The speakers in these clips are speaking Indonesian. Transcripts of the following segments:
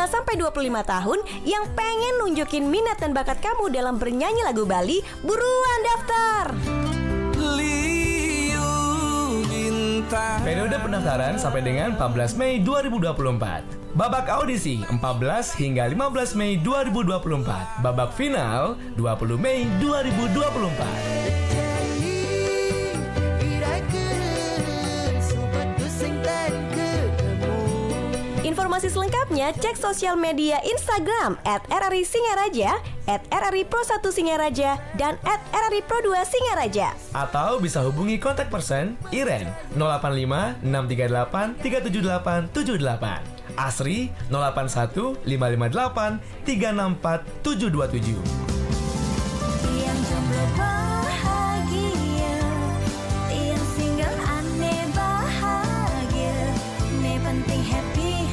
sampai 25 tahun yang pengen nunjukin minat dan bakat kamu dalam bernyanyi lagu Bali, buruan daftar. Periode pendaftaran sampai dengan 14 Mei 2024. Babak audisi 14 hingga 15 Mei 2024. Babak final 20 Mei 2024. Informasi selengkapnya cek sosial media Instagram @RRI-Singaraja, @RRI-Pro1-Singaraja, dan @RRI-Pro2-Singaraja. Atau bisa hubungi kontak person Iren 085 638 378 78, Asri 081 558 364 727. Yang jomblo bahagia, yang single aneh bahagia. Ne penting happy,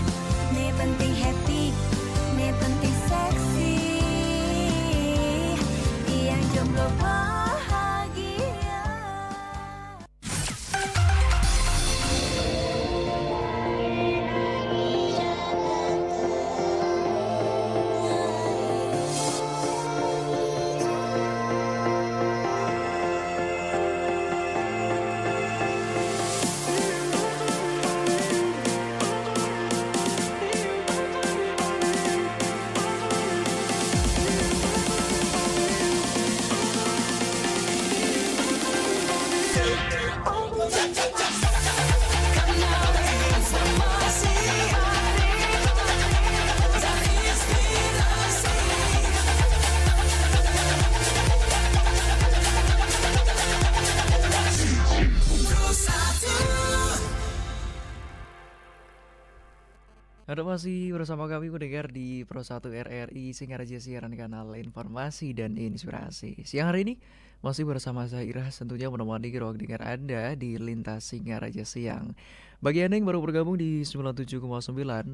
ne penting happy, ne penting seksi. Yang jomblo bahagia. Ada masih bersama kami pendengar di Pro1 RRI Singaraja, siaran kanal informasi dan inspirasi. Siang hari ini masih bersama saya Iras, tentunya menemani ruang dengar Anda di Lintas Singaraja Siang. Bagi Anda yang baru bergabung di 97,9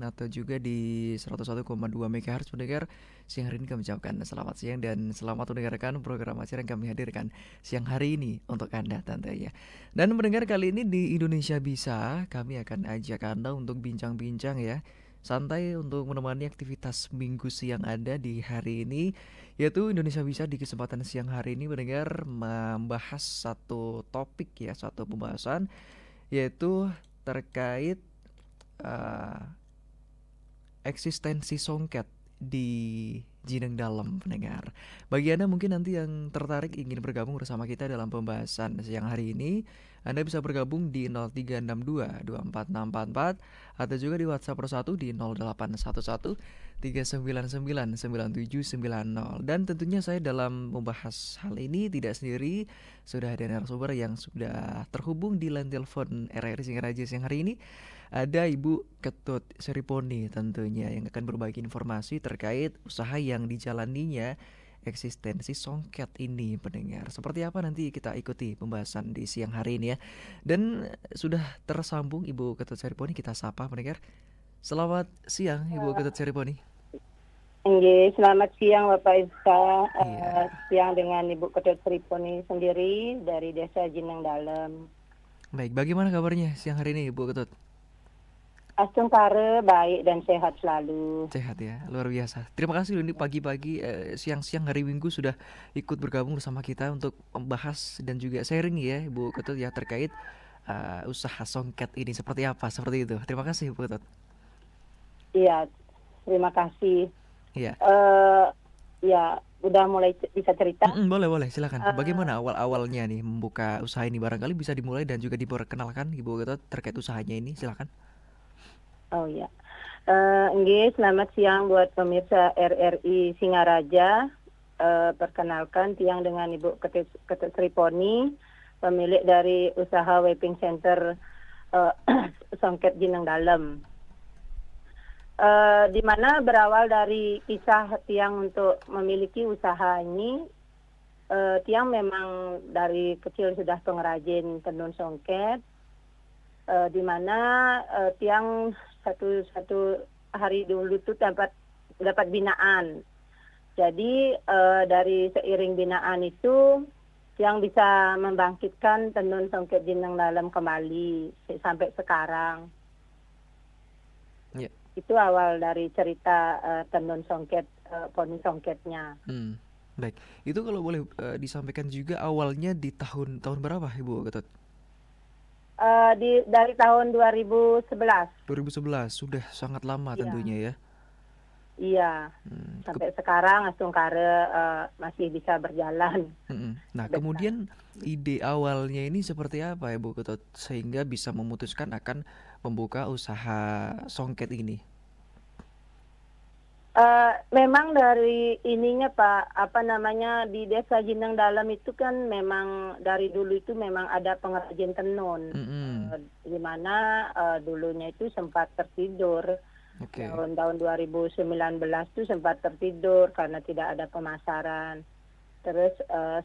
atau juga di 101,2 MHz pendengar, siang hari ini kami ucapkan selamat siang dan selamat mendengarkan program acara yang kami hadirkan siang hari ini untuk Anda tentunya. Dan mendengar kali ini di Indonesia Bisa, kami akan ajak Anda untuk bincang-bincang ya, santai untuk menemani aktivitas minggu siang Anda di hari ini, yaitu Indonesia Bisa di kesempatan siang hari ini mendengar membahas satu topik ya, satu pembahasan, yaitu terkait eksistensi songket di Jineng Dalam pendengar. Bagi Anda mungkin nanti yang tertarik ingin bergabung bersama kita dalam pembahasan siang hari ini, Anda bisa bergabung di 0362 24644 atau juga di WhatsApp Pro1 di 0811 399 9790. Dan tentunya saya dalam membahas hal ini tidak sendiri, sudah ada narasumber yang sudah terhubung di line telepon RRI Singaraja siang hari ini. Ada Ibu Ketut Seriponi tentunya yang akan berbagi informasi terkait usaha yang dijalaninya eksistensi songket ini pendengar. Seperti apa nanti kita ikuti pembahasan di siang hari ini ya. Dan sudah tersambung Ibu Ketut Seriponi, kita sapa pendengar. Selamat siang Ibu Ketut Seriponi. Selamat siang Bapak Isa. Siang dengan Ibu Ketut Seriponi sendiri dari Desa Jineng Dalam. Baik, bagaimana kabarnya siang hari ini Ibu Ketut? Astungkare baik dan sehat selalu. Sehat ya, luar biasa. Terima kasih ini pagi-pagi, siang-siang hari Minggu sudah ikut bergabung bersama kita untuk membahas dan juga sharing ya Ibu Ketut ya terkait usaha songket ini seperti apa, seperti itu. Terima kasih Ibu Ketut. Iya, terima kasih. Iya. Ya, udah mulai bisa cerita? Boleh, silakan. Bagaimana awal-awalnya nih membuka usaha ini, barangkali bisa dimulai dan juga diperkenalkan Ibu Ketut terkait usahanya ini, silakan. Oh ya, selamat siang buat pemirsa RRI Singaraja. Perkenalkan tiang dengan Ibu Ketut Seriponi, pemilik dari usaha Wiping Center Songket Jineng Dalam. Di mana berawal dari kisah tiang untuk memiliki usaha ini. Tiang memang dari kecil sudah pengrajin tenun songket. Di mana tiang satu hari dulu tuh dapat binaan. Jadi dari seiring binaan itu yang bisa membangkitkan tenun songket Jineng Dalam kembali sampai sekarang. Yeah. Itu awal dari cerita tenun songket, poni songketnya. Baik, itu kalau boleh disampaikan juga awalnya di tahun berapa Ibu Ketut? Dari tahun 2011. 2011, sudah sangat lama Iya, tentunya ya. iya. Hmm, Sampai sekarang Asungkare masih bisa berjalan Nah, ke depan. kemudian ide awalnya ini seperti apa Ibu Ketut sehingga bisa memutuskan akan membuka usaha songket ini? Memang dari ininya Pak, apa namanya, di Desa Jinang Dalam itu kan memang dari dulu itu memang ada pengrajin tenun. Mm-mm. Di mana dulunya itu sempat tertidur. Oke. Tahun 2019 itu sempat tertidur karena tidak ada pemasaran. Terus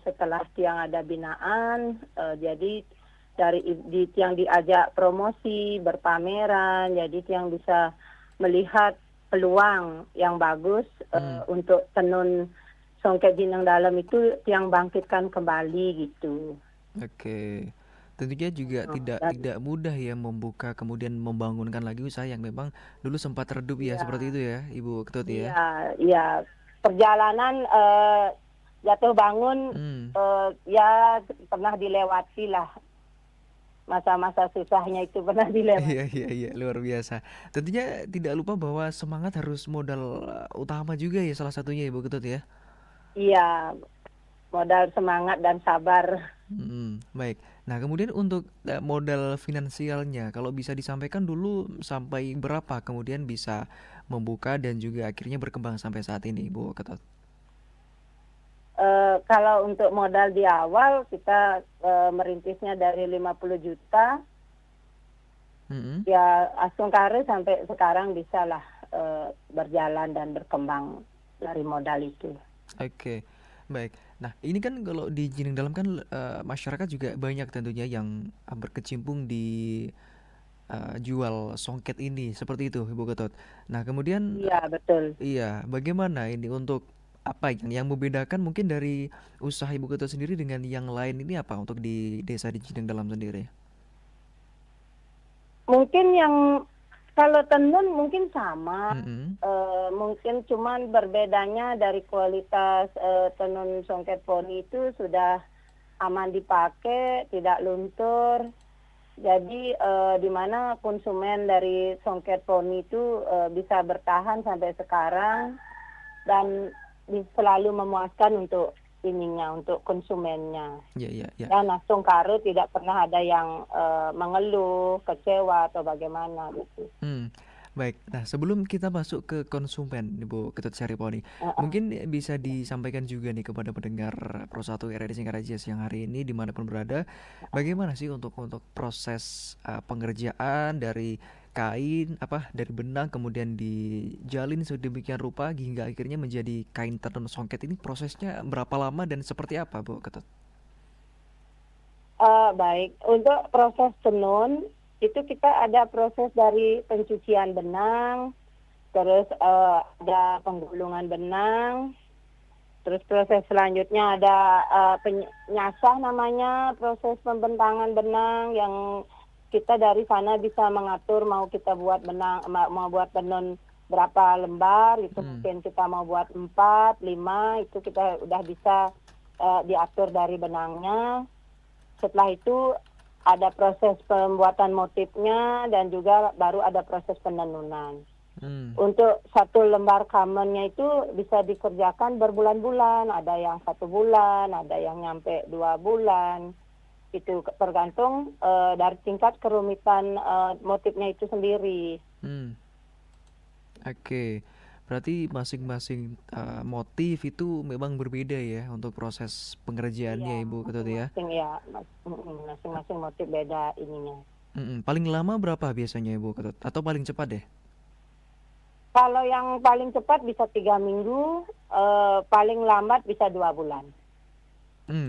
setelah Tiang ada binaan, jadi Tiang diajak promosi, berpameran, jadi Tiang bisa melihat peluang yang bagus untuk tenun songket Jinang Dalam itu Tiang bangkitkan kembali gitu. Oke. Tentunya juga tidak Dan mudah ya membuka kemudian membangunkan lagi usaha yang memang dulu sempat redup ya seperti iya, itu ya Ibu Ketut ya. iya, iya. Perjalanan jatuh bangun Hmm. ya pernah dilewati lah, masa-masa susahnya itu pernah Iya dilewati. iya iya luar biasa. Tentunya tidak lupa bahwa semangat harus modal utama juga ya salah satunya Ibu Ketut ya. Iya, modal semangat dan sabar. Baik. Nah, kemudian untuk modal finansialnya, kalau bisa disampaikan dulu sampai berapa kemudian bisa membuka dan juga akhirnya berkembang sampai saat ini, Bu Ketut? Kalau untuk modal di awal kita merintisnya dari 50 juta, Mm-mm. ya Asungkare sampai sekarang bisa lah berjalan dan berkembang dari modal itu. Oke, baik. Nah, ini kan kalau di Jining Dalam kan masyarakat juga banyak tentunya yang berkecimpung di jual songket ini, seperti itu, Ibu Ketut. Nah, kemudian Iya, betul. iya, bagaimana ini untuk apa yang membedakan mungkin dari usaha Ibu Ketut sendiri dengan yang lain ini apa untuk di desa di Jining Dalam sendiri? Mungkin yang kalau tenun mungkin sama, Mm-mm. mungkin cuman berbedanya dari kualitas tenun songket poni itu sudah aman dipakai, tidak luntur. Jadi di mana konsumen dari songket poni itu bisa bertahan sampai sekarang dan selalu memuaskan untuk untuk konsumennya. Ya, ya, ya. Dan Asungkare tidak pernah ada yang mengeluh, kecewa atau bagaimana gitu. Hmm, baik. Nah, sebelum kita masuk ke konsumen, Ibu Ketut Syariponi, mungkin bisa disampaikan juga nih kepada pendengar Pro 1 RRI Singaraja siang hari ini dimanapun berada, bagaimana sih untuk proses pengerjaan dari kain dari benang kemudian dijalin sedemikian rupa hingga akhirnya menjadi kain tenun songket ini prosesnya berapa lama dan seperti apa, Bu Ketut? Baik, untuk proses tenun itu kita ada proses dari pencucian benang, terus ada penggulungan benang, terus proses selanjutnya ada penyasah namanya, proses pembentangan benang yang kita dari sana bisa mengatur mau kita buat benang, mau buat tenun berapa lembar, itu mungkin kita mau buat 4, 5, itu kita udah bisa diatur dari benangnya. Setelah itu ada proses pembuatan motifnya dan juga baru ada proses penenunan. Untuk satu lembar kamennya itu bisa dikerjakan berbulan-bulan, ada yang 1 bulan, ada yang nyampe 2 bulan. Itu tergantung dari tingkat kerumitan motifnya itu sendiri. Oke, berarti masing-masing motif itu memang berbeda ya untuk proses pengerjaannya, Iya, Ibu Ketut ya. masing-masing motif beda ininya. Paling lama berapa biasanya, Ibu Ketut? Atau paling cepat deh? Kalau yang paling cepat bisa 3 minggu, paling lambat bisa 2 bulan.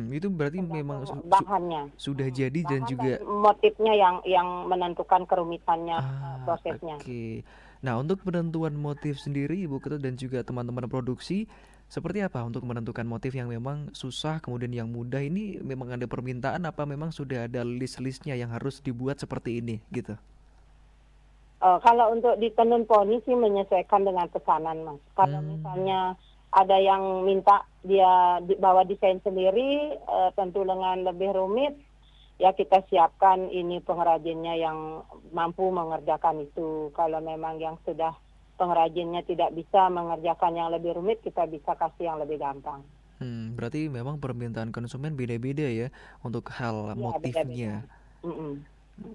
Itu berarti memang Bahannya, sudah jadi dan bahan juga dan motifnya yang menentukan kerumitannya prosesnya. Oke. Nah, untuk penentuan motif sendiri, Ibu Ketut dan juga teman-teman produksi, seperti apa untuk menentukan motif yang memang susah kemudian yang mudah ini memang ada permintaan apa memang sudah ada list-listnya yang harus dibuat seperti ini gitu? Kalau untuk di tenun poni sih menyesuaikan dengan pesanan, Mas. Kalau misalnya ada yang minta dia bawa desain sendiri, tentu dengan lebih rumit, ya kita siapkan ini pengrajinnya yang mampu mengerjakan itu. Kalau memang yang sudah pengrajinnya tidak bisa mengerjakan yang lebih rumit, kita bisa kasih yang lebih gampang. Berarti memang permintaan konsumen beda-beda ya untuk hal Ya, beda-beda. motifnya. Mm-mm.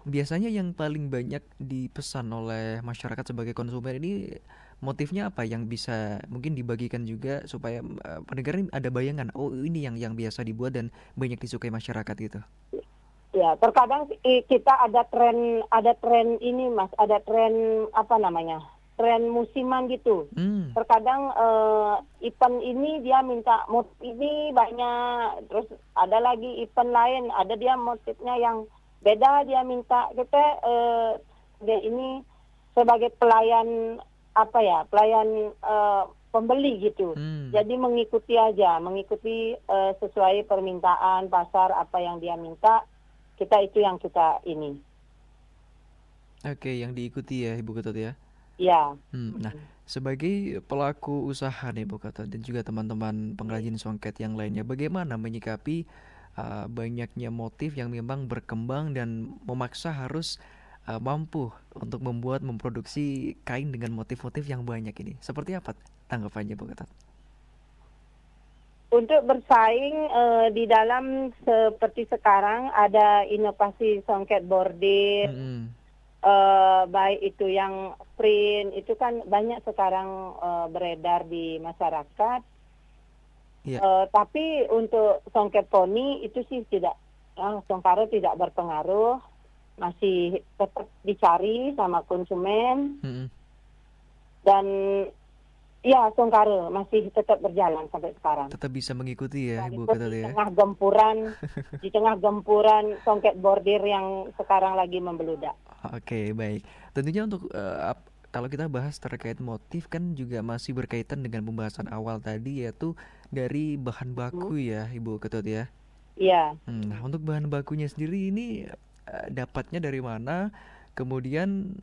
Biasanya yang paling banyak dipesan oleh masyarakat sebagai konsumen ini motifnya apa yang bisa mungkin dibagikan juga supaya pendengar ini ada bayangan, oh ini yang biasa dibuat dan banyak disukai masyarakat gitu. Ya, terkadang kita ada tren ini, Mas, ada tren apa namanya? Tren musiman gitu. Hmm, Terkadang event ini dia minta motif ini banyak, terus ada lagi event lain, ada dia motifnya yang beda dia minta. Kita dia ini sebagai pelayan apa ya? Pelayan pembeli gitu. hmm. Jadi mengikuti sesuai permintaan pasar apa yang dia minta. Itu yang kita ini. Oke, yang diikuti ya Ibu Ketut ya. Ya. Nah, sebagai pelaku usaha nih Bu Ketut dan juga teman-teman pengrajin songket yang lainnya, bagaimana menyikapi banyaknya motif yang memang berkembang dan memaksa harus mampu untuk memproduksi kain dengan motif-motif yang banyak ini? Seperti apa tanggapannya Bu Ketut? Untuk bersaing di dalam seperti sekarang ada inovasi songket bordir, Mm-mm. baik itu yang print, itu kan banyak sekarang beredar di masyarakat. Iya. Tapi untuk songket poni itu sih tidak, Songkaro tidak berpengaruh, masih tetap dicari sama konsumen Mm-mm. dan ya Songkaro masih tetap berjalan sampai sekarang. Tetap bisa mengikuti ya Ibu Sekalipun Ketut ya. di tengah gempuran songket bordir yang sekarang lagi membeludak. Oke, baik. Tentunya untuk kalau kita bahas terkait motif kan juga masih berkaitan dengan pembahasan awal tadi yaitu dari bahan baku ya Ibu Ketut ya. Iya. Nah, untuk bahan bakunya sendiri ini dapatnya dari mana? Kemudian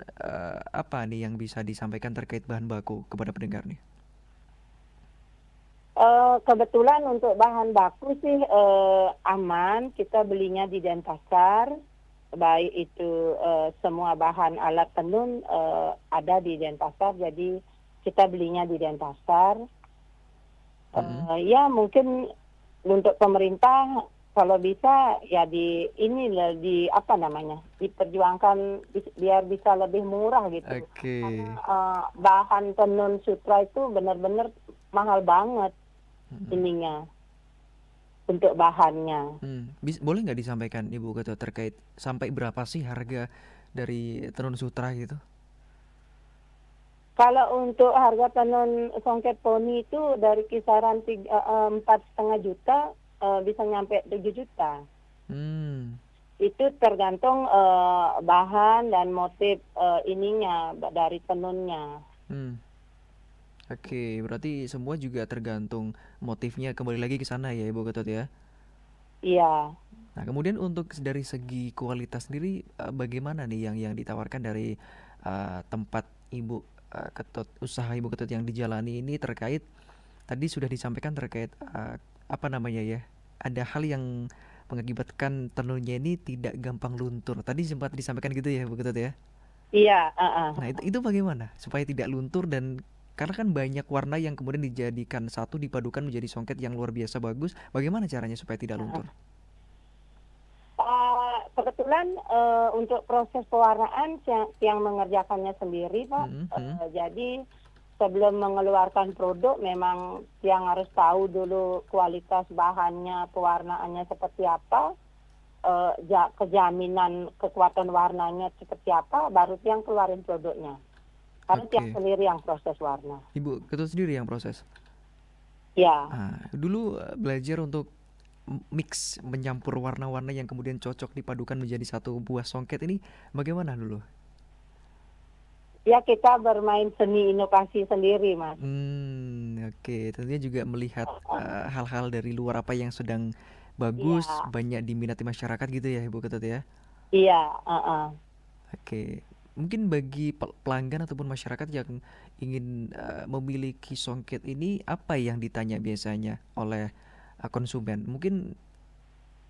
apa nih yang bisa disampaikan terkait bahan baku kepada pendengar nih? Kebetulan untuk bahan baku sih aman, kita belinya di Denpasar, baik itu semua bahan alat tenun ada di Denpasar, jadi kita belinya di Denpasar. Ya mungkin untuk pemerintah kalau bisa ya diperjuangkan biar bisa lebih murah gitu. Oke. Karena bahan tenun sutra itu benar-benar mahal banget ininya untuk bahannya. Boleh nggak disampaikan Ibu Ketut terkait sampai berapa sih harga dari tenun sutra gitu? Kalau untuk harga tenun songket poni itu dari kisaran 4,5 juta bisa nyampe 7 juta. Itu tergantung bahan dan motif ininya dari tenunnya. Oke, berarti semua juga tergantung motifnya kembali lagi ke sana ya Ibu Ketut ya. Iya. Nah, kemudian untuk dari segi kualitas sendiri bagaimana nih yang ditawarkan dari tempat Ibu Ketut, usaha Ibu Ketut yang dijalani ini terkait tadi sudah disampaikan terkait apa namanya ya? Ada hal yang mengakibatkan tenunnya ini tidak gampang luntur. Tadi sempat disampaikan gitu ya Ibu Ketut ya. Iya, Nah, itu bagaimana supaya tidak luntur dan karena kan banyak warna yang kemudian dijadikan satu dipadukan menjadi songket yang luar biasa bagus. Bagaimana caranya supaya tidak luntur? Kebetulan untuk proses pewarnaan yang mengerjakannya sendiri, Pak. Jadi sebelum mengeluarkan produk memang yang harus tahu dulu kualitas bahannya, pewarnaannya seperti apa, kejaminan kekuatan warnanya seperti apa, baru yang keluarin produknya. Karena yang sendiri yang proses warna. Ibu Ketut sendiri yang proses? Ya. Dulu belajar untuk mix, menyampur warna-warna yang kemudian cocok dipadukan menjadi satu buah songket ini bagaimana dulu? Ya kita bermain seni inovasi sendiri, Mas. Oke, tentunya juga melihat hal-hal dari luar apa yang sedang bagus, banyak diminati masyarakat gitu ya Ibu Ketut ya? Iya. Oke, mungkin bagi pelanggan ataupun masyarakat yang ingin memiliki songket ini, apa yang ditanya biasanya oleh konsumen? Mungkin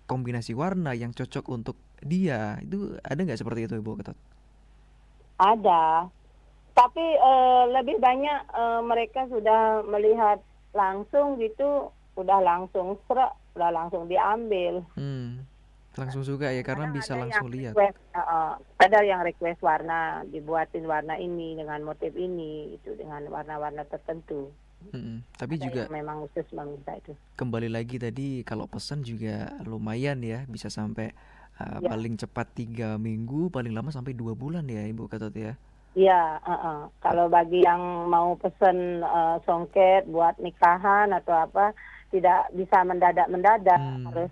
kombinasi warna yang cocok untuk dia, itu ada nggak seperti itu Ibu Ketut? Ada, tapi lebih banyak mereka sudah melihat langsung gitu, udah langsung serak, udah langsung diambil. Langsung suka ya, karena Kadang bisa ada langsung yang lihat. request, ada yang request warna, dibuatin warna ini dengan motif ini, itu dengan warna-warna tertentu. Tapi Ada juga yang memang khusus meminta itu. kembali lagi tadi, kalau pesan juga lumayan ya, bisa sampai Ya. paling cepat 3 minggu, paling lama sampai 2 bulan ya Ibu Ketut ya. Iya, kalau bagi yang mau pesen songket buat nikahan atau apa, tidak bisa mendadak-mendadak, harus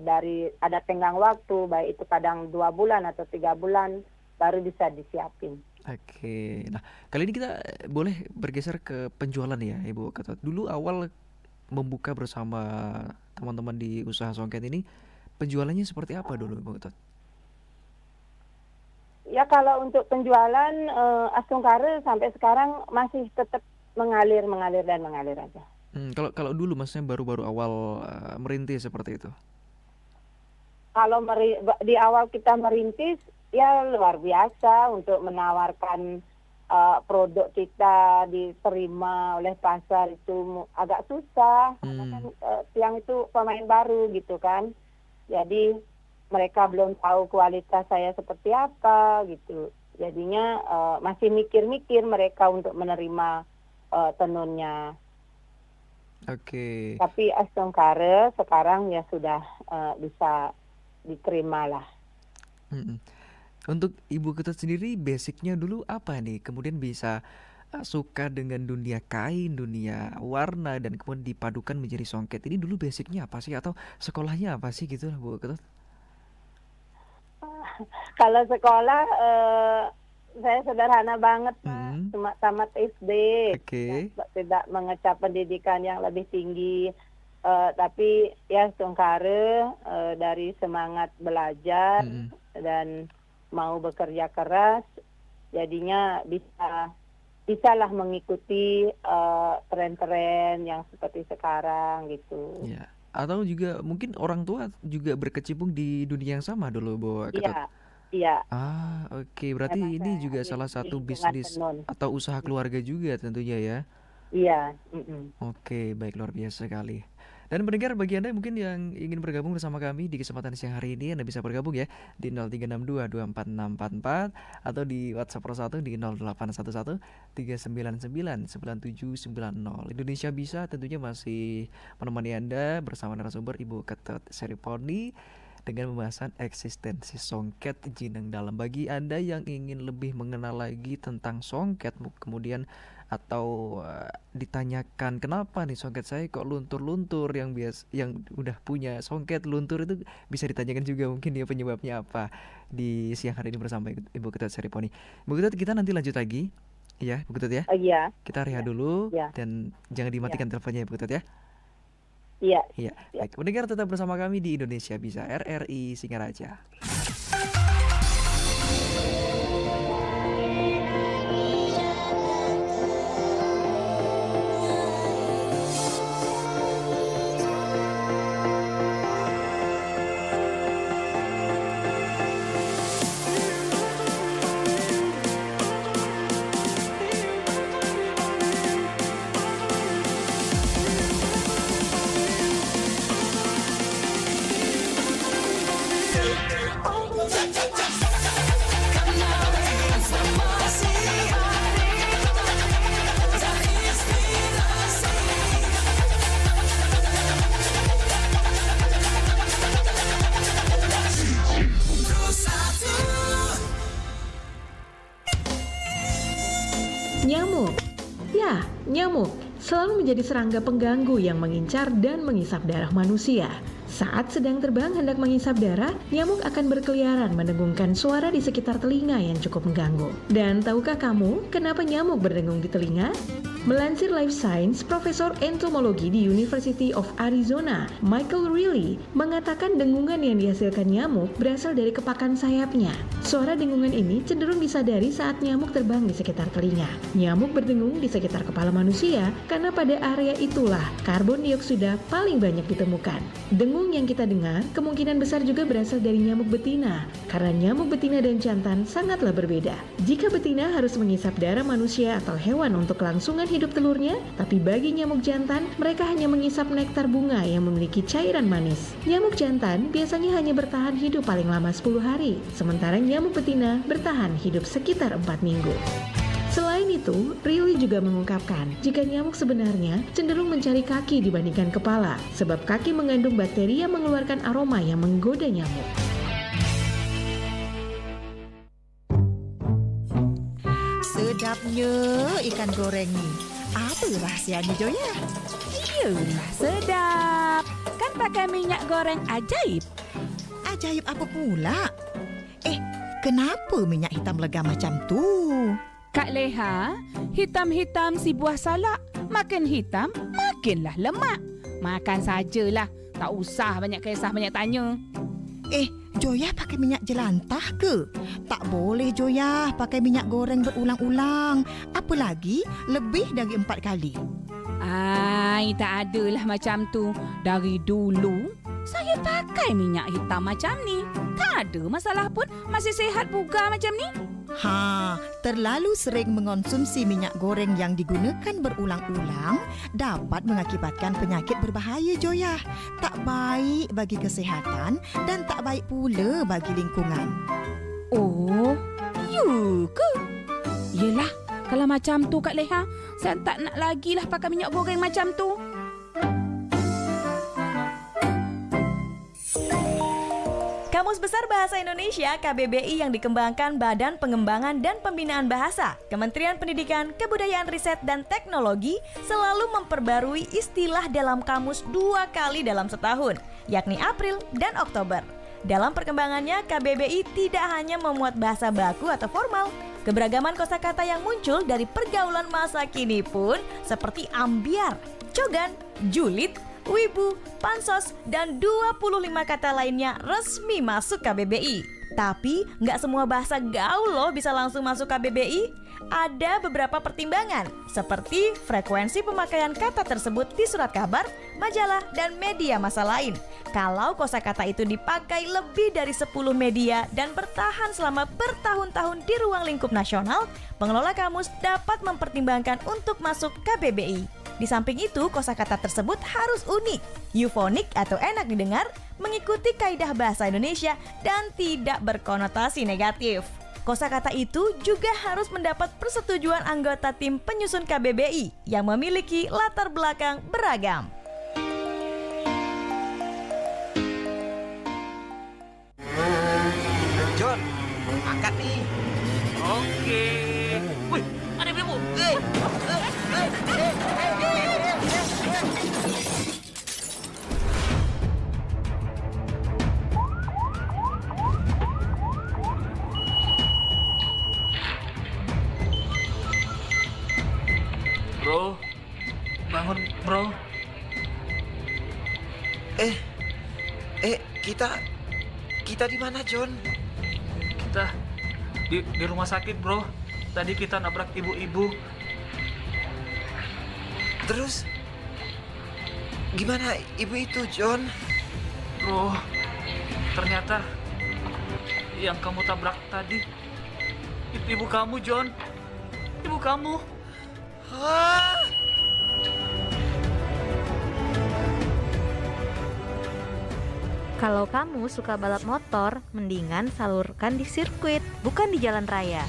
dari ada tenggang waktu, baik itu kadang 2 bulan atau 3 bulan baru bisa disiapin. Oke, nah kali ini kita boleh bergeser ke penjualan ya Ibu Ketut. Dulu awal membuka bersama teman-teman di usaha songket ini, penjualannya seperti apa dulu Ibu Ketut? Ya kalau untuk penjualan Astungkare sampai sekarang masih tetap mengalir aja. Kalau dulu maksudnya baru-baru awal merintis seperti itu. Kalau di awal kita merintis, ya luar biasa untuk menawarkan produk kita diterima oleh pasar itu agak susah, karena kan Tiang itu pemain baru gitu kan. Jadi mereka belum tahu kualitas saya seperti apa gitu. Jadinya masih mikir-mikir mereka untuk menerima tenunnya. Oke. Tapi Astungkare sekarang ya sudah bisa diterima lah. Untuk Ibu Ketut sendiri basicnya dulu apa nih? Kemudian bisa suka dengan dunia kain, dunia warna, dan kemudian dipadukan menjadi songket. Ini dulu basicnya apa sih? Atau sekolahnya apa sih gitu Bu Ketut? Kalau sekolah saya sederhana banget Pak, cuma tamat SD. Oke. Tidak mengecap pendidikan yang lebih tinggi. Tapi ya Astungkare dari semangat belajar dan mau bekerja keras, jadinya bisalah mengikuti tren-tren yang seperti sekarang gitu. Ya. Atau juga mungkin orang tua juga berkecimpung di dunia yang sama dulu Bu Ketut. Iya. Oke. Berarti Memang ini saya juga di salah satu lingkungan bisnis tenun. atau usaha keluarga juga tentunya ya. Iya. Oke, baik, luar biasa sekali. Dan pendengar, bagi Anda mungkin yang ingin bergabung bersama kami di kesempatan siang hari ini, Anda bisa bergabung ya di 0362246644 atau di WhatsApp Pro 1 di 081139999790. Indonesia Bisa tentunya masih menemani Anda bersama narasumber Ibu Ketut Seriponi dengan pembahasan eksistensi songket Jineng Dalam. Bagi Anda yang ingin lebih mengenal lagi tentang songket, kemudian atau ditanyakan kenapa nih songket saya kok luntur-luntur, yang udah punya songket luntur itu bisa ditanyakan juga mungkin ya penyebabnya apa di siang hari ini bersama Ibu Ketut Seriponi. Ibu Ketut, kita nanti lanjut lagi ya Ibu Ketut ya. Iya. Kita rehat dulu Ya. dan jangan dimatikan teleponnya Ibu Ketut ya. Iya. Iya. Baik, pendengar tetap bersama kami di Indonesia Bisa, RRI Singaraja. Nyamuk. Ya, nyamuk selalu menjadi serangga pengganggu yang mengincar dan mengisap darah manusia. Saat sedang terbang hendak menghisap darah, nyamuk akan berkeliaran mendengungkan suara di sekitar telinga yang cukup mengganggu. Dan tahukah kamu kenapa nyamuk berdengung di telinga? Melansir Life Science, Profesor Entomologi di University of Arizona, Michael Reilly, mengatakan dengungan yang dihasilkan nyamuk berasal dari kepakan sayapnya. Suara dengungan ini cenderung disadari saat nyamuk terbang di sekitar telinga. Nyamuk berdengung di sekitar kepala manusia karena pada area itulah karbon dioksida paling banyak ditemukan. Dengung yang kita dengar kemungkinan besar juga berasal dari nyamuk betina, karena nyamuk betina dan jantan sangatlah berbeda. Jika betina harus menghisap darah manusia atau hewan untuk kelangsungan hidup telurnya, tapi bagi nyamuk jantan, mereka hanya menghisap nektar bunga yang memiliki cairan manis. Nyamuk jantan biasanya hanya bertahan hidup paling lama 10 hari, sementara nyamuk betina bertahan hidup sekitar 4 minggu. Selain itu, Reilly juga mengungkapkan jika nyamuk sebenarnya cenderung mencari kaki dibandingkan kepala, sebab kaki mengandung bakteri yang mengeluarkan aroma yang menggoda nyamuk. Sedapnya ikan goreng ni. Apa rahsianya, Joya? Iyalah sedap. Kan pakai minyak goreng ajaib. Ajaib apa pula? Kenapa minyak hitam lega macam tu? Kak Leha, hitam-hitam si buah salak. Makin hitam, makinlah lemak. Makan sajalah. Tak usah banyak kisah, banyak tanya. Joya pakai minyak jelantah ke? Tak boleh Joya pakai minyak goreng berulang-ulang. Apalagi lebih dari 4 kali. Tak adalah macam tu. Dari dulu, saya pakai minyak hitam macam ni. Tak ada masalah pun. Masih sihat bugar macam ni. Terlalu sering mengonsumsi minyak goreng yang digunakan berulang-ulang dapat mengakibatkan penyakit berbahaya, Joya. Tak baik bagi kesihatan dan tak baik pula bagi lingkungan. Oh, ya ke? Yelah, kalau macam tu Kak Leha, saya tak nak lagi lah pakai minyak goreng macam tu. Kamus Besar Bahasa Indonesia KBBI yang dikembangkan Badan Pengembangan dan Pembinaan Bahasa, Kementerian Pendidikan, Kebudayaan Riset dan Teknologi selalu memperbarui istilah dalam kamus 2 kali dalam setahun, yakni April dan Oktober. Dalam perkembangannya, KBBI tidak hanya memuat bahasa baku atau formal. Keberagaman kosakata yang muncul dari pergaulan masa kini pun seperti ambiar, cogan, julid, wibu, pansos, dan 25 kata lainnya resmi masuk KBBI. Tapi nggak semua bahasa gaul loh bisa langsung masuk KBBI. Ada beberapa pertimbangan, seperti frekuensi pemakaian kata tersebut di surat kabar, majalah, dan media massa lain. Kalau kosakata itu dipakai lebih dari 10 media dan bertahan selama bertahun-tahun di ruang lingkup nasional, pengelola kamus dapat mempertimbangkan untuk masuk KBBI. Di samping itu, kosakata tersebut harus unik, eufonik atau enak didengar, mengikuti kaidah bahasa Indonesia, dan tidak berkonotasi negatif. Kosakata itu juga harus mendapat persetujuan anggota tim penyusun KBBI yang memiliki latar belakang beragam. John, angkat nih. Oke. Wih, ada ibu. Bro, bangun bro. Kita di mana, John? Kita di rumah sakit, bro. Tadi kita nabrak ibu-ibu. Terus gimana ibu itu, John? Bro, ternyata yang kamu tabrak tadi itu ibu kamu, John. Ibu kamu. Hah? Kalau kamu suka balap motor, mendingan salurkan di sirkuit, bukan di jalan raya.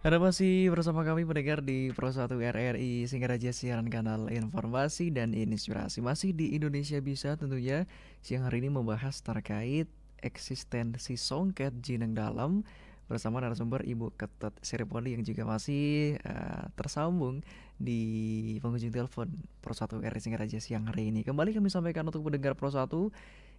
Anda masih bersama kami pendengar di Pro 1 RRI Singaraja, siaran kanal informasi dan inspirasi. Masih di Indonesia Bisa tentunya. Siang hari ini membahas terkait eksistensi songket Jineng Dalam bersama narasumber Ibu Ketut Siripoli yang juga masih tersambung di penghujung telepon Pro 1 RRI Singaraja siang hari ini. Kembali kami sampaikan untuk pendengar Pro 1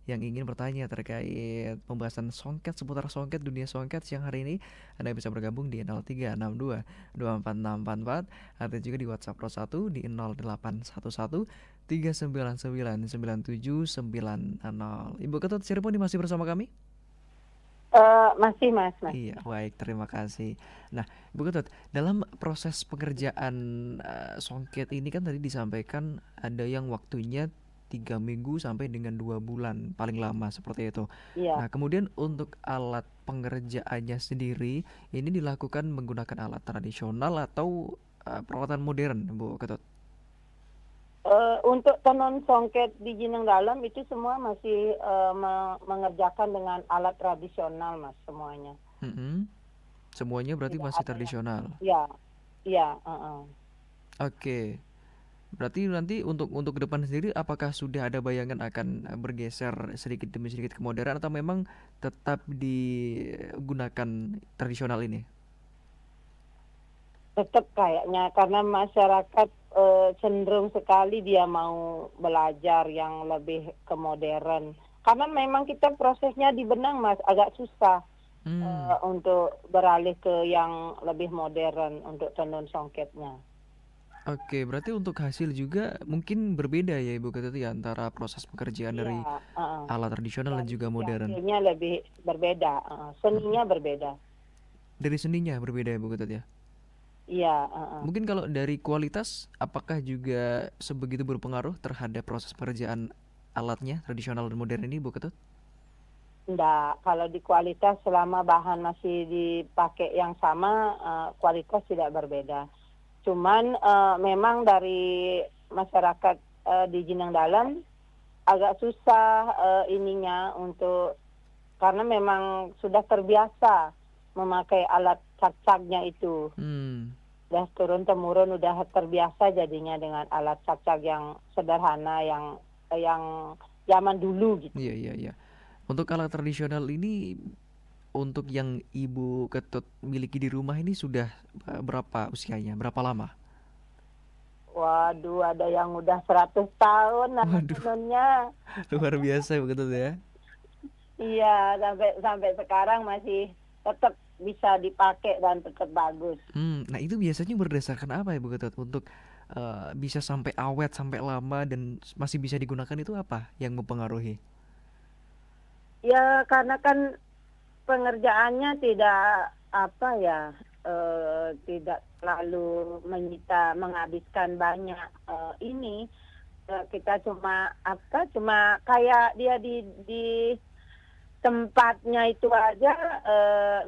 yang ingin bertanya terkait pembahasan songket, seputar songket, dunia songket siang hari ini, Anda bisa bergabung di 0362 24644 atau juga di WhatsApp Pro 1 di 0811 399 9790. Ibu Ketut Siripoli masih bersama kami? Masih Mas. Iya, baik, terima kasih. Nah, Ibu Ketut, dalam proses pengerjaan songket ini kan tadi disampaikan ada yang waktunya 3 minggu sampai dengan 2 bulan paling lama seperti itu. Iya. Nah, kemudian untuk alat pengerjaannya sendiri ini dilakukan menggunakan alat tradisional atau peralatan modern, Bu Ketut? Untuk tenun songket di Jineng Dalam itu semua masih mengerjakan dengan alat tradisional, Mas, semuanya. Semuanya berarti Tidak masih ada tradisional. Iya. Oke. Berarti nanti untuk ke depan sendiri apakah sudah ada bayangan akan bergeser sedikit demi sedikit ke modern atau memang tetap digunakan tradisional ini? Tetap kayaknya karena masyarakat cenderung sekali dia mau belajar yang lebih ke modern. Karena memang kita prosesnya di benang, Mas, agak susah untuk beralih ke yang lebih modern untuk tenun songketnya. Oke, berarti untuk hasil juga mungkin berbeda ya Ibu Ketut ya, antara proses pekerjaan dari alat tradisional dan juga modern. Hasilnya lebih berbeda, seninya berbeda. Dari seninya berbeda ya Ibu Ketut ya. Iya. Mungkin kalau dari kualitas, apakah juga sebegitu berpengaruh terhadap proses pekerjaan alatnya tradisional dan modern ini Bu Ketut? Enggak, kalau di kualitas selama bahan masih dipakai yang sama, kualitas tidak berbeda. Cuman memang dari masyarakat di Jineng Dalam agak susah ininya untuk, karena memang sudah terbiasa memakai alat cak-caknya itu. Udah turun-temurun udah terbiasa jadinya dengan alat cak-cak yang sederhana, yang zaman dulu gitu. Iya. Untuk alat tradisional ini, untuk yang Ibu Ketut miliki di rumah ini sudah berapa usianya? Berapa lama? Waduh, ada yang udah 100 tahun tenunnya. Luar biasa Ibu Ketut ya. Iya, sampai sekarang masih tetap bisa dipakai dan tetap bagus. Nah itu biasanya berdasarkan apa Ibu Ketut untuk bisa sampai awet, sampai lama dan masih bisa digunakan, itu apa yang mempengaruhi? Ya karena kan pengerjaannya tidak tidak terlalu menghabiskan banyak ini. Kita cuma kayak dia di tempatnya itu aja,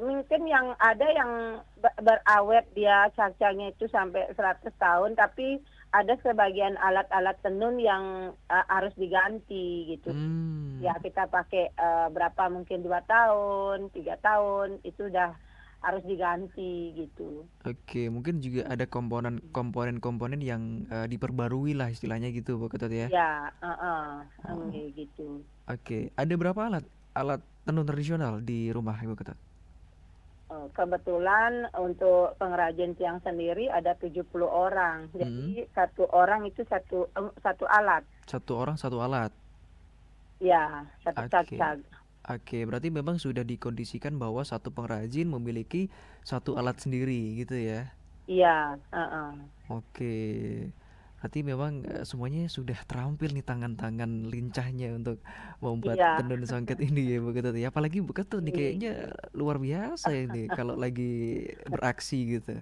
mungkin yang ada yang berawet dia cacangnya itu sampai 100 tahun, tapi ada sebagian alat-alat tenun yang harus diganti gitu. Ya kita pakai berapa, mungkin 2 tahun, 3 tahun, itu udah harus diganti gitu. Oke, mungkin juga ada komponen yang diperbarui lah istilahnya gitu Bu Ketut ya. Ya, gitu. Oke, ada berapa alat tenun tradisional di rumah Ibu Ketut? Kebetulan untuk pengrajin tiang sendiri ada 70 orang. Jadi satu orang itu satu alat. Satu orang satu alat. Ya, satu cak-cak. Oke, berarti memang sudah dikondisikan bahwa satu pengrajin memiliki satu alat sendiri gitu ya? Iya. Oke, berarti memang semuanya sudah terampil nih tangan-tangan lincahnya untuk membuat tenun songket ini ya Bu Ketut ya. Apalagi Bu Ketut nih kayaknya luar biasa ini kalau lagi beraksi gitu.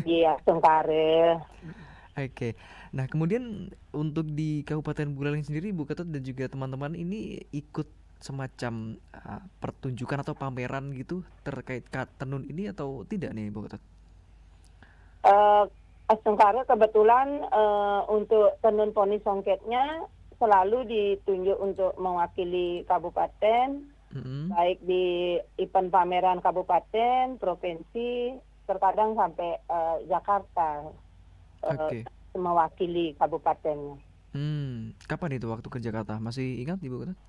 Iya, Sungkare. Oke, nah kemudian untuk di Kabupaten Buleleng sendiri Bu Ketut dan juga teman-teman ini ikut semacam pertunjukan atau pameran gitu terkait tenun ini atau tidak nih Bu Ketut? Sungkare kebetulan untuk tenun poni songketnya selalu ditunjuk untuk mewakili kabupaten, baik di event pameran kabupaten, provinsi, terkadang sampai Jakarta Oke. mewakili kabupatennya. Kapan itu waktu ke Jakarta? Masih ingat Ibu Ketut?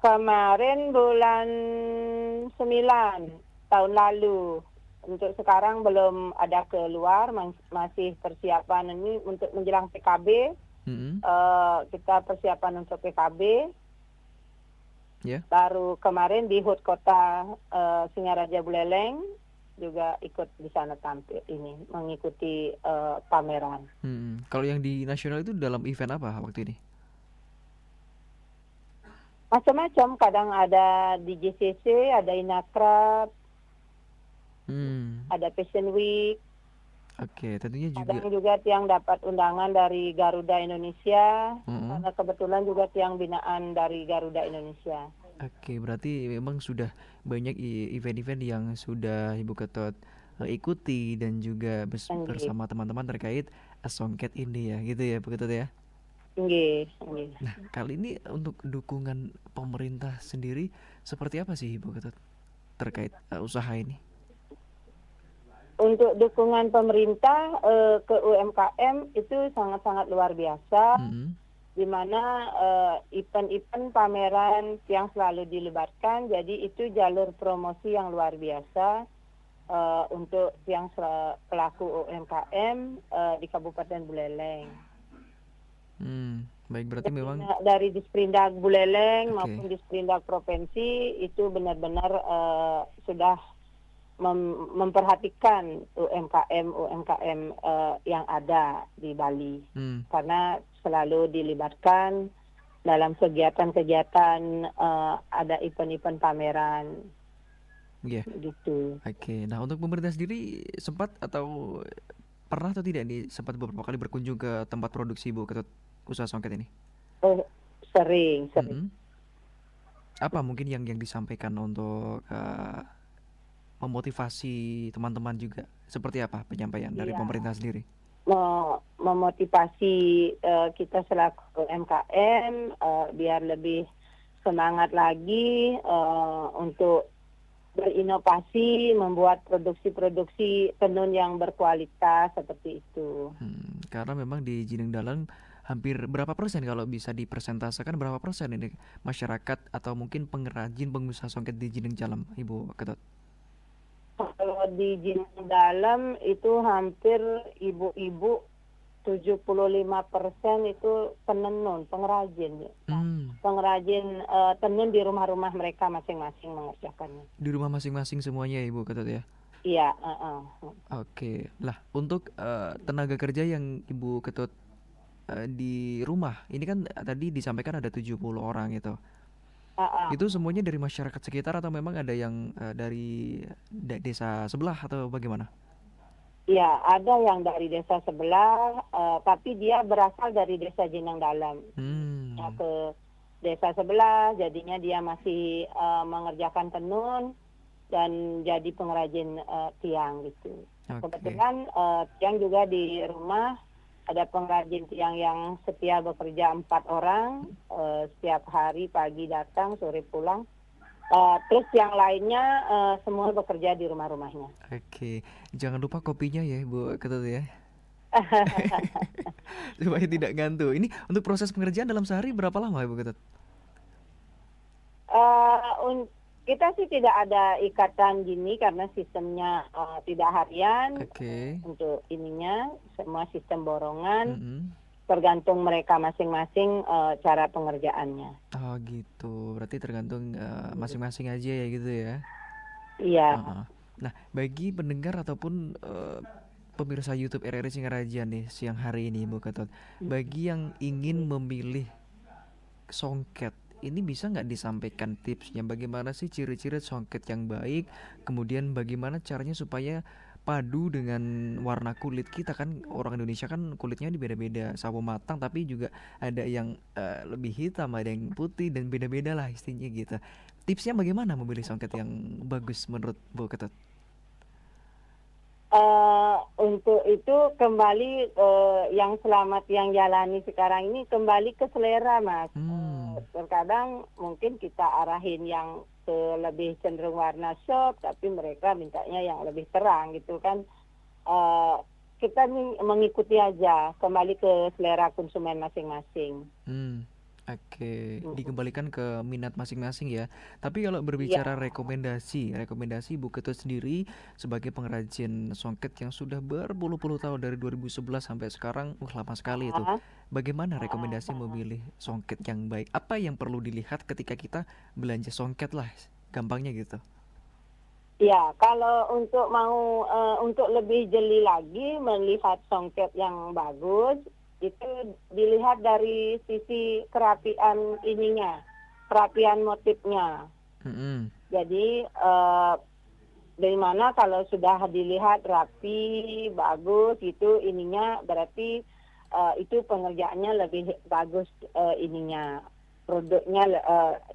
Kemarin bulan 9 tahun lalu. Untuk sekarang belum ada keluar, masih persiapan ini untuk menjelang PKB. Kita persiapan untuk PKB. Ya. Baru kemarin di HUT Kota Singaraja Buleleng juga ikut di sana tampil ini mengikuti pameran. Kalau yang di nasional itu dalam event apa waktu ini? Macam-macam, kadang ada di JCC, ada Inakrab, ada Fashion Week. Oke, tentunya juga. Kadang juga Tiang dapat undangan dari Garuda Indonesia, karena kebetulan juga Tiang binaan dari Garuda Indonesia. Oke, berarti memang sudah banyak event-event yang sudah Ibu Ketut ikuti dan juga bersama teman-teman terkait Songket ini ya, gitu ya Bu Ketut ya. Nggih. Nah, kali ini untuk dukungan pemerintah sendiri seperti apa sih Ibu Ketut terkait usaha ini? Untuk dukungan pemerintah ke UMKM itu sangat-sangat luar biasa. Di mana event-event pameran yang selalu dilebatkan, jadi itu jalur promosi yang luar biasa untuk yang pelaku UMKM di Kabupaten Buleleng. Baik, berarti memang dari Disperindak Buleleng maupun Disperindak Provinsi itu benar-benar sudah memperhatikan UMKM yang ada di Bali, karena selalu dilibatkan dalam kegiatan-kegiatan ada event-event pameran. Gitu. Oke, nah untuk pemerintah sendiri sempat atau pernah atau tidak nih sempat beberapa kali berkunjung ke tempat produksi Ibu Ketut usaha Songket ini? Sering. Apa mungkin yang disampaikan untuk memotivasi teman-teman juga? Seperti apa penyampaian dari pemerintah sendiri? Memotivasi kita selaku UMKM biar lebih semangat lagi untuk berinovasi, membuat produksi-produksi tenun yang berkualitas seperti itu. Karena memang di Jineng Dalam hampir berapa persen kalau bisa dipersentasekan berapa persen ini masyarakat atau mungkin pengrajin pengusaha songket di Jineng Dalam, Ibu Ketut? Kalau di Jineng Dalam itu hampir ibu-ibu 75% itu penenun, pengrajin. Pengrajin tenun di rumah-rumah mereka masing-masing mengerjakannya. Di rumah masing-masing semuanya Ibu Ketut ya? Iya. Oke, lah untuk tenaga kerja yang Ibu Ketut di rumah, ini kan tadi disampaikan ada 70 orang itu. Itu semuanya dari masyarakat sekitar atau memang ada yang dari desa sebelah atau bagaimana? Ya, ada yang dari desa sebelah, tapi dia berasal dari desa Jineng Dalam. Ya, ke desa sebelah, jadinya dia masih mengerjakan tenun dan jadi pengrajin tiang gitu. Kebetulan tiang juga di rumah ada pengrajin tiang yang setia bekerja 4 orang, setiap hari pagi datang, sore pulang. Terus yang lainnya semua bekerja di rumah-rumahnya. Oke, jangan lupa kopinya ya Bu Ketut ya. Supaya tidak ngantuk. Ini untuk proses pengerjaan dalam sehari berapa lama Ibu Ketut? Kita sih tidak ada ikatan gini karena sistemnya tidak harian. Untuk ininya semua sistem borongan. Tergantung mereka masing-masing cara pengerjaannya. Oh gitu, berarti tergantung masing-masing aja ya gitu ya. Iya. Nah, bagi pendengar ataupun pemirsa YouTube RRI Singaraja nih siang hari ini Bu Ketut, bagi yang ingin memilih songket, ini bisa nggak disampaikan tipsnya bagaimana sih ciri-ciri songket yang baik, kemudian bagaimana caranya supaya padu dengan warna kulit kita, kan orang Indonesia kan kulitnya beda-beda, sawo matang tapi juga ada yang lebih hitam, ada yang putih dan beda-beda lah istilahnya gitu. Tipsnya bagaimana memilih songket yang bagus menurut Bu Ketut? Untuk itu kembali yang selamat yang jalani sekarang ini kembali ke selera Mas. Terkadang mungkin kita arahin yang lebih cenderung warna soft, tapi mereka mintanya yang lebih terang gitu kan. Eh, kita nih mengikuti aja, kembali ke selera konsumen masing-masing. Oke, Mm-mm. dikembalikan ke minat masing-masing ya. Tapi kalau Iya. berbicara rekomendasi Bu Ketut sendiri sebagai pengrajin songket yang sudah berpuluh-puluh tahun dari 2011 sampai sekarang, lama sekali itu. Ah, Bagaimana rekomendasi memilih songket yang baik? Apa yang perlu dilihat ketika kita belanja songket lah, gampangnya gitu. Ya, kalau untuk mau untuk lebih jeli lagi melihat songket yang bagus, itu dilihat dari sisi kerapian ininya, kerapian motifnya. Mm-mm. Jadi dari mana kalau sudah dilihat rapi, bagus itu ininya berarti itu pengerjaannya lebih bagus ininya, produknya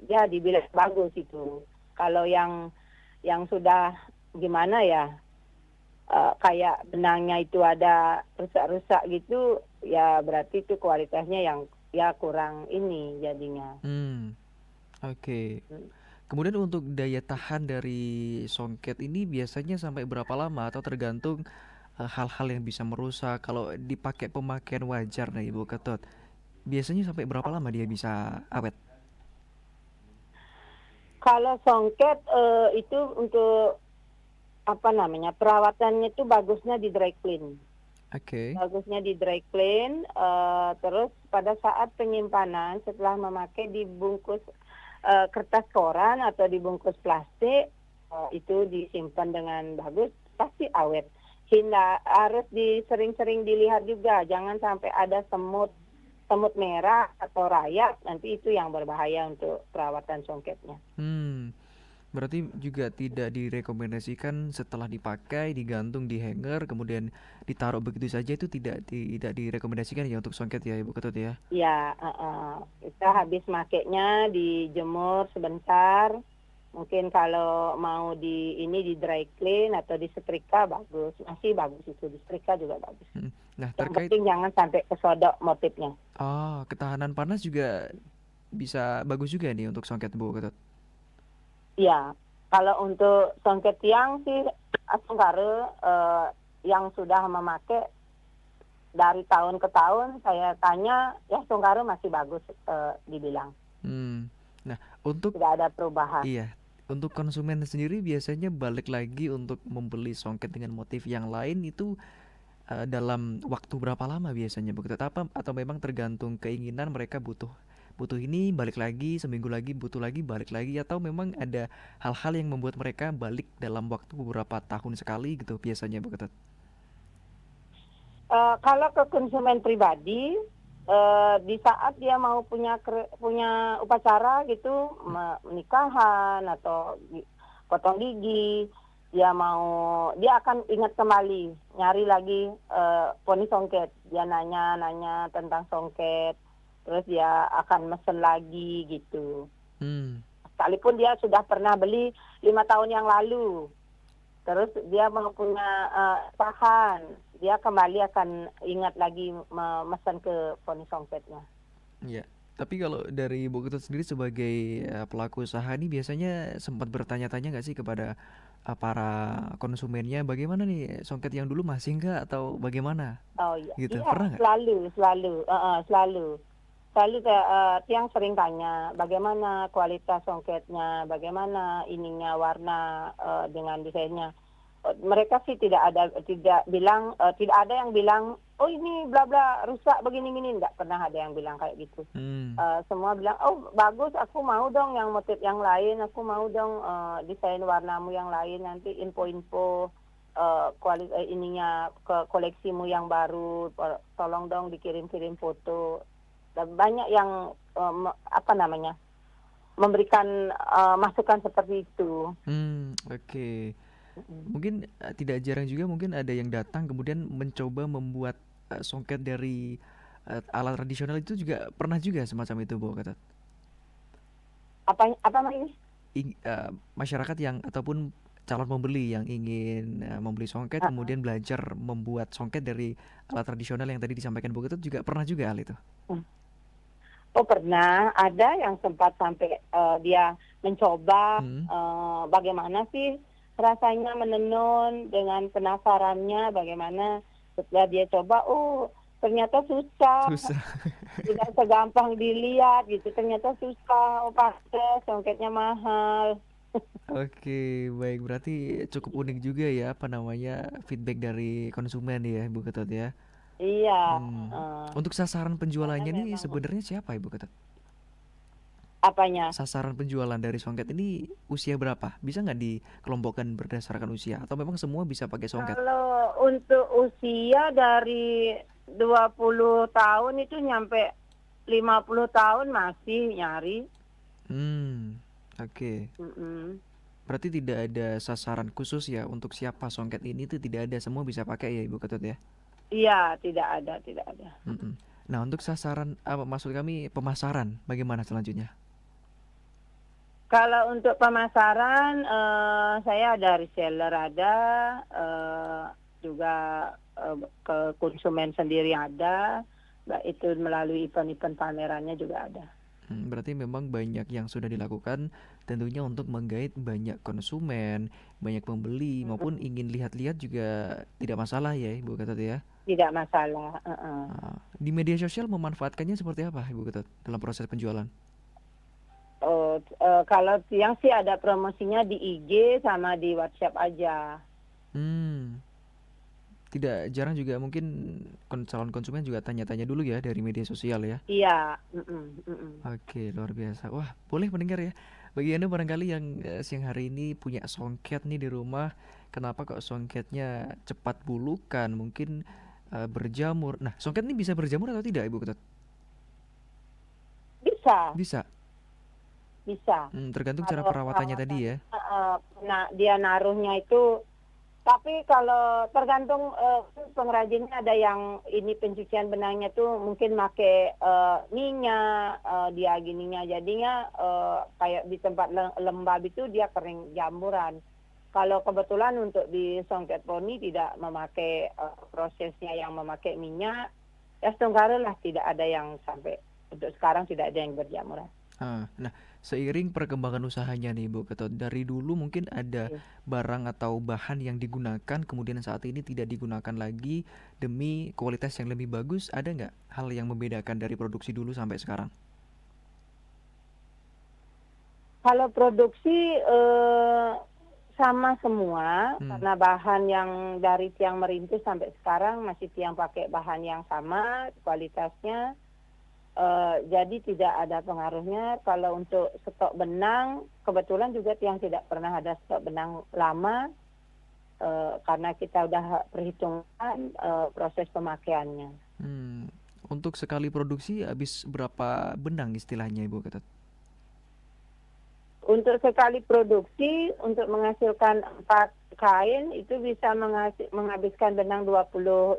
dia dibilang bagus itu. Kalau yang sudah gimana ya, kayak benangnya itu ada rusak-rusak gitu, ya berarti itu kualitasnya yang ya kurang ini jadinya. Oke. Kemudian untuk daya tahan dari songket ini biasanya sampai berapa lama atau tergantung hal-hal yang bisa merusak. Kalau dipakai pemakaian wajar nih Ibu Ketut, biasanya sampai berapa lama dia bisa awet? Kalau songket itu untuk apa namanya, perawatannya itu bagusnya di dry clean. Oke. Bagusnya di dry clean, terus pada saat penyimpanan setelah memakai dibungkus kertas koran atau dibungkus plastik, itu disimpan dengan bagus, pasti awet. Harus sering-sering dilihat juga, jangan sampai ada semut merah atau rayap, nanti itu yang berbahaya untuk perawatan songketnya. Berarti juga tidak direkomendasikan setelah dipakai digantung di hanger kemudian ditaruh begitu saja, itu tidak direkomendasikan ya untuk songket ya Ibu Ketut ya. Ya, kita habis makainya dijemur sebentar. Mungkin kalau mau di dry clean atau disetrika bagus, masih bagus itu, disetrika juga bagus. Nah, Yang terkait penting jangan sampai kesodok motifnya. ketahanan panas juga bisa bagus juga nih untuk songket Bu Ketut. Ya, kalau untuk songket tiang sih Songkare yang sudah memakai dari tahun ke tahun saya tanya, ya Songkare masih bagus dibilang. Nah, untuk Tidak ada perubahan. iya, untuk konsumen sendiri biasanya balik lagi untuk membeli songket dengan motif yang lain itu dalam waktu berapa lama biasanya Bu Ketut? Atau memang tergantung keinginan mereka butuh ini balik lagi, seminggu lagi butuh lagi balik lagi, atau memang ada hal-hal yang membuat mereka balik dalam waktu beberapa tahun sekali gitu biasanya Bu Ketut? Kalau ke konsumen pribadi, di saat dia mau punya upacara gitu, nikahan atau potong gigi, dia akan ingat kembali, nyari lagi poni songket, dia nanya tentang songket, terus dia akan mesen lagi gitu. Sekalipun dia sudah pernah beli 5 tahun yang lalu, terus dia mau punya sahan, dia kembali akan ingat lagi memesan ke poni songketnya. Iya. Tapi kalau dari Bu Ketut sendiri sebagai pelaku usaha ini biasanya sempat bertanya-tanya nggak sih kepada para konsumennya, bagaimana nih songket yang dulu masih nggak atau bagaimana? Oh iya, Gitu, iya, pernah nggak? selalu tiang sering tanya bagaimana kualitas songketnya, bagaimana ininya, warna dengan desainnya. Mereka sih tidak ada yang bilang oh ini bla bla rusak begini, nggak pernah ada yang bilang kayak gitu. Semua bilang oh bagus, aku mau dong yang motif yang lain, aku mau dong desain warnamu yang lain, nanti info kualitas ininya ke koleksimu yang baru, tolong dong dikirim foto. Dan banyak yang memberikan masukan seperti itu. Oke. Mungkin tidak jarang juga mungkin ada yang datang kemudian mencoba membuat songket dari alat tradisional, itu juga pernah juga semacam itu Bu Ketut? Apa ini? Masyarakat yang ataupun calon pembeli yang ingin membeli songket kemudian belajar membuat songket dari alat tradisional yang tadi disampaikan Bu Ketut, juga pernah juga hal itu? Oh pernah, ada yang sempat sampai dia mencoba bagaimana sih rasanya menenun dengan penasarannya bagaimana setelah dia coba, oh ternyata susah, Susah. tidak segampang dilihat gitu, ternyata susah, oh pantes songketnya mahal. Oke, baik. Berarti cukup unik juga ya, apa namanya, feedback dari konsumen ya, Ibu Ketut ya. Iya, Untuk sasaran karena penjualannya nih memang sebenarnya siapa, Ibu Ketut? apanya? Sasaran penjualan dari songket ini usia berapa? Bisa nggak dikelompokkan berdasarkan usia? Atau memang semua bisa pakai songket? Kalau untuk usia dari 20 tahun itu nyampe 50 tahun masih nyari. Oke. Mm-mm. Berarti tidak ada sasaran khusus ya untuk siapa songket ini tuh tidak ada, semua bisa pakai ya Ibu Ketut ya. Iya, tidak ada, tidak ada. Mm-mm. Nah, untuk sasaran maksud kami pemasaran bagaimana selanjutnya? Kalau untuk pemasaran, saya ada reseller ada, juga ke konsumen sendiri ada, itu melalui event-event pamerannya juga ada. Berarti memang banyak yang sudah dilakukan tentunya untuk menggait banyak konsumen, banyak pembeli maupun ingin lihat-lihat juga tidak masalah ya Ibu Ketut ya. Tidak masalah. Di media sosial memanfaatkannya seperti apa Ibu Ketut dalam proses penjualan? Kalau yang sih ada promosinya di IG sama di WhatsApp aja. Tidak jarang juga mungkin calon konsumen juga tanya-tanya dulu ya dari media sosial ya. Iya. Oke, luar biasa. Wah, boleh mendengar ya. Bagi Anda barangkali yang siang hari ini punya songket nih di rumah, kenapa kok songketnya cepat bulukan, mungkin berjamur. Nah, songket ini bisa berjamur atau tidak, Ibu Ketut? Bisa. Bisa. Bisa. Tergantung cara Kalau perawatannya tadi ya. Nah, dia naruhnya itu, tapi kalau tergantung pengrajinnya ada yang ini pencucian benangnya tuh mungkin pakai minyak, dia gininya jadinya kayak di tempat lembab itu dia kering jamuran. Kalau kebetulan untuk di songket poni tidak memakai prosesnya yang memakai minyak, ya setengah lah tidak ada yang sampai untuk sekarang tidak ada yang berjamuran. Nah, seiring perkembangan usahanya nih Ibu Ketut, dari dulu mungkin ada barang atau bahan yang digunakan kemudian saat ini tidak digunakan lagi demi kualitas yang lebih bagus, ada nggak hal yang membedakan dari produksi dulu sampai sekarang? Kalau produksi sama semua, karena bahan yang dari tiang merintis sampai sekarang masih tiang pakai bahan yang sama kualitasnya. Jadi tidak ada pengaruhnya. Kalau untuk stok benang, kebetulan juga yang tidak pernah ada stok benang lama, karena kita udah perhitungkan proses pemakaiannya. Untuk sekali produksi habis berapa benang istilahnya Ibu Ketut? Untuk sekali produksi, untuk menghasilkan 4 kain, itu bisa menghabiskan benang 20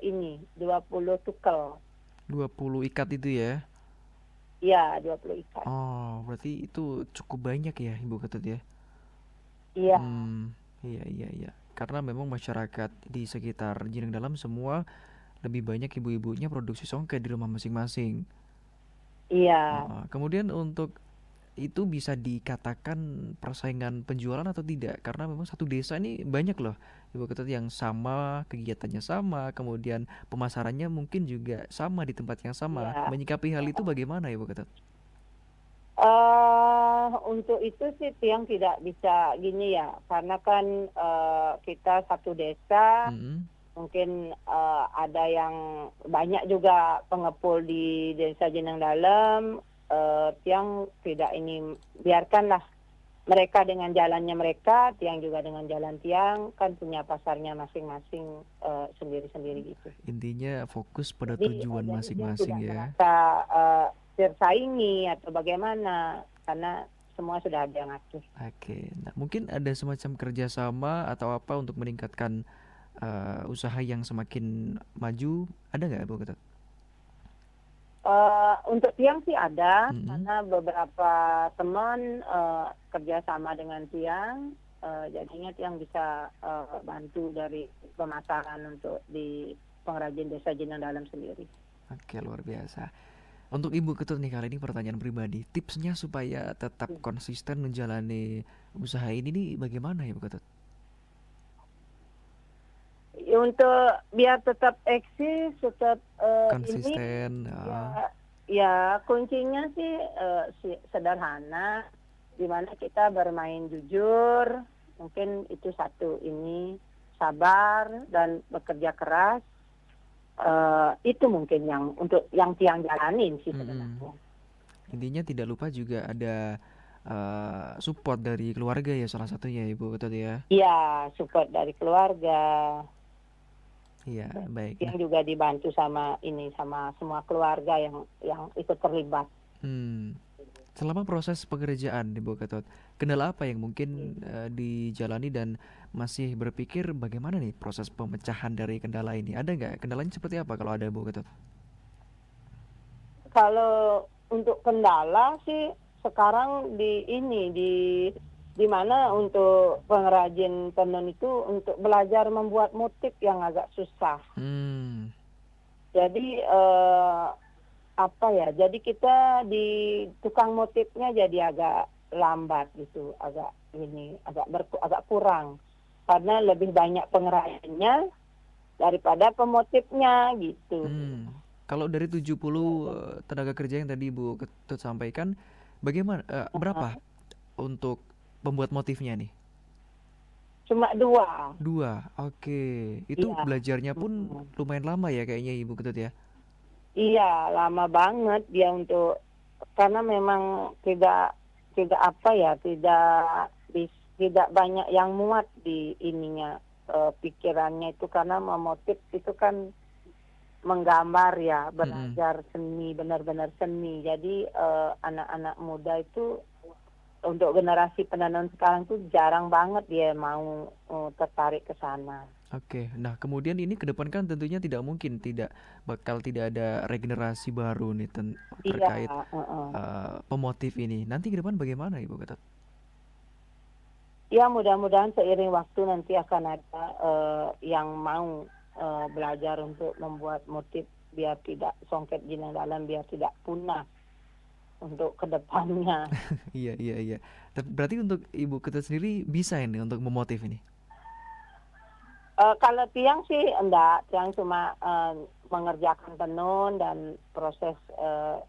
tukel. 20 ikat itu ya? Iya, 20 ikat. Oh, berarti itu cukup banyak ya Ibu Ketut ya? Iya. Iya. Karena memang masyarakat di sekitar Jineng Dalam semua lebih banyak ibu-ibunya produksi songket di rumah masing-masing. Iya. Kemudian untuk itu bisa dikatakan persaingan penjualan atau tidak? Karena memang satu desa ini banyak loh Ibu Ketut yang sama, kegiatannya sama, kemudian pemasarannya mungkin juga sama di tempat yang sama. Ya. Menyikapi hal itu bagaimana Ibu Ketut? Untuk itu sih yang tidak bisa gini ya, karena kan kita satu desa, mungkin ada yang banyak juga pengepul di desa Jineng Dalam, tiang tidak ini, biarkanlah mereka dengan jalannya mereka, tiang juga dengan jalan tiang, kan punya pasarnya masing-masing sendiri-sendiri gitu. Intinya fokus pada Jadi, tujuan masing-masing ya. Kita tersaingi atau bagaimana, karena semua sudah ada yang atur. Oke, nah mungkin ada semacam kerjasama atau apa untuk meningkatkan usaha yang semakin maju, ada nggak Bu Ketut? Untuk tiang sih ada, karena beberapa teman kerjasama dengan tiang, jadinya tiang bisa bantu dari pemasaran untuk di pengrajin desa Jineng Dalam sendiri. Oke, luar biasa. Untuk Ibu Ketut nih, kali ini pertanyaan pribadi, tipsnya supaya tetap konsisten menjalani usaha ini nih bagaimana Ibu Ketut? Untuk biar tetap eksis, tetap ini Konsisten. ya kuncinya sih sederhana, di mana kita bermain jujur, mungkin itu satu ini, sabar dan bekerja keras. Itu mungkin yang untuk yang tiang jalanin sih sebenarnya. Intinya tidak lupa juga ada support dari keluarga ya, salah satunya Ibu Ketut ya. Iya, support dari keluarga. Iya, baik. Yang juga dibantu sama semua keluarga yang ikut terlibat. Selama proses pekerjaan Ibu Ketut, kendala apa yang mungkin dijalani dan masih berpikir bagaimana nih proses pemecahan dari kendala ini? Ada nggak? Kendalanya seperti apa kalau ada Ibu Ketut? Kalau untuk kendala sih sekarang di mana untuk pengrajin tenun itu untuk belajar membuat motif yang agak susah. Jadi jadi kita di tukang motifnya jadi agak lambat gitu, agak kurang karena lebih banyak pengrajinnya daripada pemotifnya gitu. Kalau dari 70 tenaga kerja yang tadi Ibu Ketut sampaikan, bagaimana berapa untuk pembuat motifnya nih? Cuma 2. Oke. Itu belajarnya pun lumayan lama ya kayaknya Ibu Ketut ya? Iya, lama banget dia karena memang tidak banyak yang muat di ininya, pikirannya itu, karena memotif itu kan menggambar ya, belajar seni, benar-benar seni. Jadi anak-anak muda itu untuk generasi penenun sekarang tuh jarang banget dia mau tertarik ke sana. Oke, nah kemudian ini ke depan kan tentunya tidak mungkin bakal tidak ada regenerasi baru nih terkait pemotif ini. Nanti ke depan bagaimana Ibu Ketut? Ya mudah-mudahan seiring waktu nanti akan ada yang mau belajar untuk membuat motif biar tidak songket Jinang Dalam, biar tidak punah untuk kedepannya. Iya. Berarti untuk Ibu Ketut sendiri bisa ini untuk memotif ini? Kalau tiang sih enggak, tiang cuma mengerjakan tenun dan proses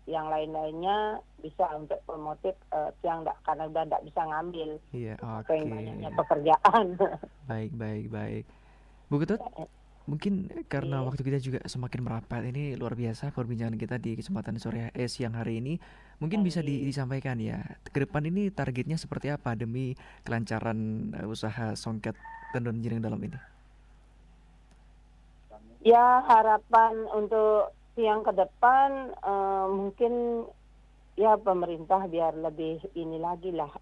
yang lain-lainnya bisa. Untuk pemotif tiang enggak, karena udah enggak bisa ngambil. Iya, oke. Yang banyaknya pekerjaan. Baik. Bu Ketut, mungkin karena waktu kita juga semakin merapat, ini luar biasa perbincangan kita di kesempatan siang hari ini. Mungkin bisa disampaikan ya, ke depan ini targetnya seperti apa demi kelancaran usaha songket tenun Jinang Dalam ini? Ya harapan untuk yang ke depan mungkin ya pemerintah biar lebih ini lagi lah,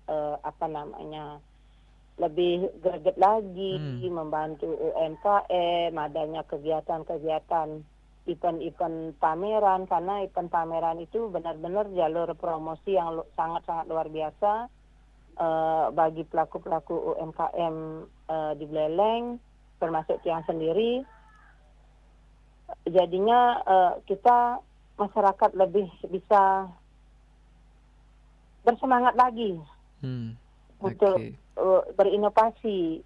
lebih greget lagi, membantu UMKM, adanya kegiatan-kegiatan event-event pameran, karena event pameran itu benar-benar jalur promosi yang sangat-sangat luar biasa bagi pelaku-pelaku UMKM di Buleleng, termasuk tiang sendiri. Jadinya kita masyarakat lebih bisa bersemangat lagi untuk berinovasi,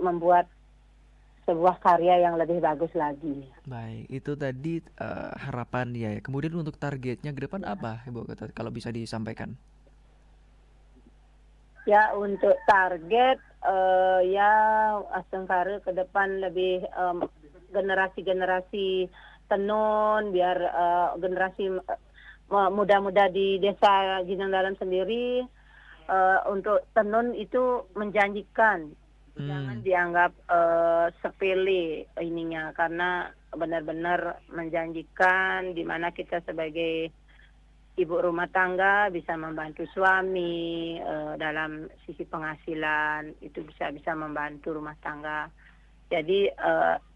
membuat sebuah karya yang lebih bagus lagi. Baik, itu tadi harapan ya. Kemudian untuk targetnya ke depan apa Ibu Ketut, kalau bisa disampaikan? Ya untuk target ya Astengkare ke depan lebih generasi-generasi tenun, biar generasi muda-muda di desa Jinang Dalam sendiri untuk tenun itu menjanjikan, jangan dianggap sepele ininya, karena benar-benar menjanjikan, di mana kita sebagai ibu rumah tangga bisa membantu suami dalam sisi penghasilan, itu bisa membantu rumah tangga. Jadi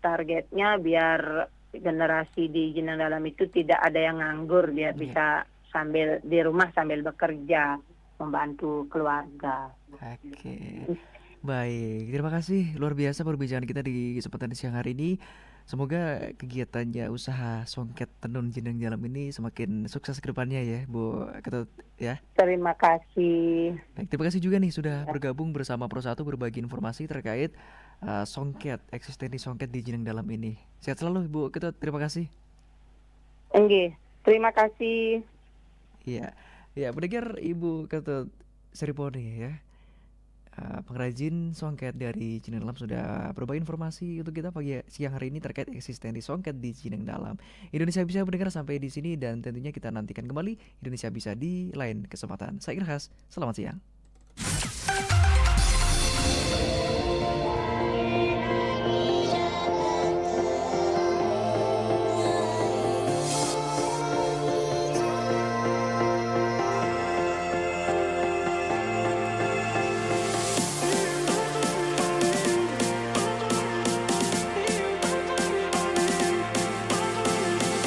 targetnya biar generasi di Jinang Dalam itu tidak ada yang nganggur, biar bisa sambil di rumah sambil bekerja membantu keluarga. Oke. Baik, terima kasih luar biasa perbincangan kita di kesempatan siang hari ini. Semoga kegiatannya usaha songket tenun jenang dalam ini semakin sukses ke depannya ya Bu Ketut ya. Terima kasih. Baik, terima kasih juga nih sudah bergabung bersama Pro 1 berbagi informasi terkait songket, eksistensi songket di jenang dalam ini. Sehat selalu Bu Ketut, terima kasih. Enggih, terima kasih. Iya, ya pendengar Ibu Ketut Seriponi ya. Pengrajin songket dari Jenang Dalam sudah berbagi informasi untuk kita siang hari ini terkait eksistensi songket di Jenang Dalam. Indonesia Bisa mendengar sampai di sini dan tentunya kita nantikan kembali Indonesia Bisa di lain kesempatan. Saya Irhas, selamat siang.